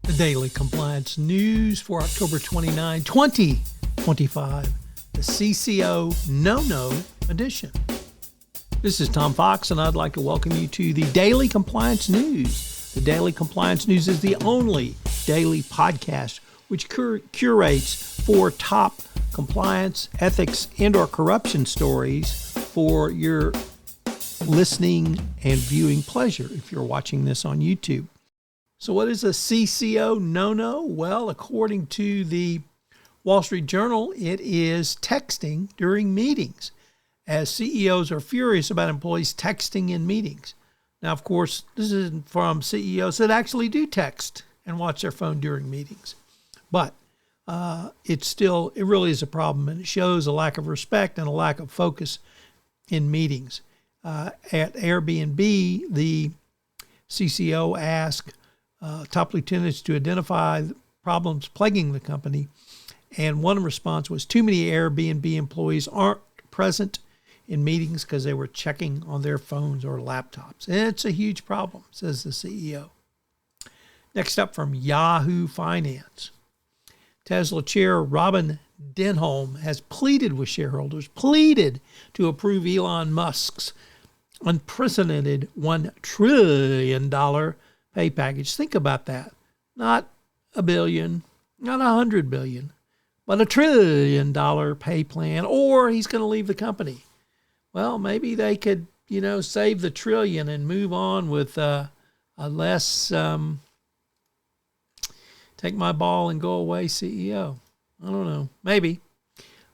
The Daily Compliance News for October 29, 2025, the CCO No-No edition. This is Tom Fox, and I'd like to welcome you to the Daily Compliance News. The Daily Compliance News is the only daily podcast which curates 4 top compliance, ethics, and/or corruption stories for your listening and viewing pleasure if you're watching this on YouTube. So what is a CCO no-no? Well, according to the Wall Street Journal, it is texting during meetings, as CEOs are furious about employees texting in meetings. Now, of course, this isn't from CEOs that actually do text and watch their phone during meetings. But it really is a problem, and it shows a lack of respect and a lack of focus in meetings. At Airbnb, the CCO asked top lieutenants to identify the problems plaguing the company, and one response was too many Airbnb employees aren't present in meetings because they were checking on their phones or laptops. And it's a huge problem, says the CEO. Next up from Yahoo Finance. Tesla chair Robin Denholm has pleaded with shareholders, to approve Elon Musk's unprecedented $1 trillion pay package. Think about that. Not $1 billion, not $100 billion, but $1 trillion pay plan, or he's going to leave the company. Well, maybe they could, save the trillion and move on with a less take my ball and go away CEO. I don't know. Maybe.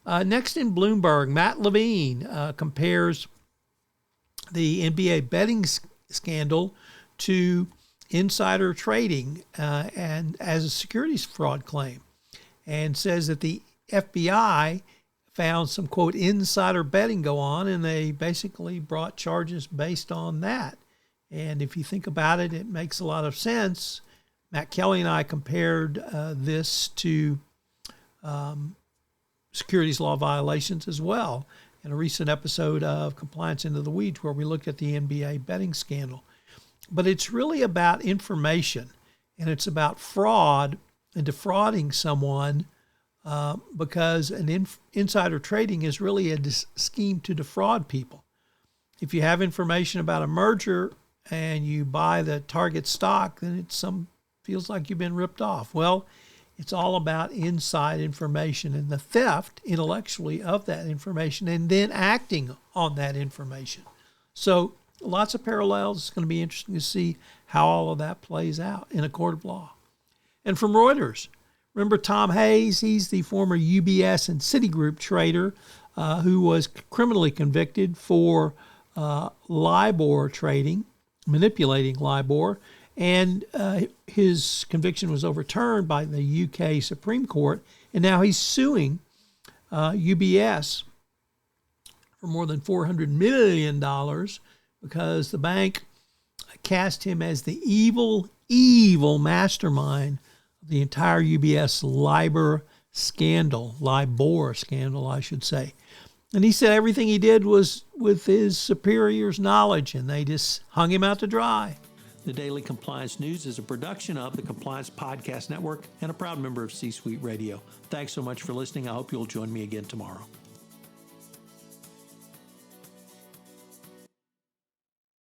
Next in Bloomberg, Matt Levine compares the NBA betting scandal to insider trading and as a securities fraud claim, and says that the FBI found some, quote, insider betting go on, and they basically brought charges based on that. And if you think about it, it makes a lot of sense. Matt Kelly and I compared this to securities law violations as well in a recent episode of Compliance Into the Weeds, where we looked at the NBA betting scandal. But it's really about information, and it's about fraud and defrauding someone because an insider trading is really a scheme to defraud people. If you have information about a merger and you buy the target stock, then feels like you've been ripped off. Well, it's all about inside information and the theft intellectually of that information and then acting on that information. So lots of parallels. It's going to be interesting to see how all of that plays out in a court of law. And from Reuters, remember Tom Hayes? He's the former UBS and Citigroup trader who was criminally convicted for LIBOR trading, manipulating LIBOR. And his conviction was overturned by the UK Supreme Court, and now he's suing UBS for more than $400 million because the bank cast him as the evil mastermind of the entire UBS LIBOR scandal, I should say. And he said everything he did was with his superior's knowledge, and they just hung him out to dry. The Daily Compliance News is a production of the Compliance Podcast Network and a proud member of C-Suite Radio. Thanks so much for listening. I hope you'll join me again tomorrow.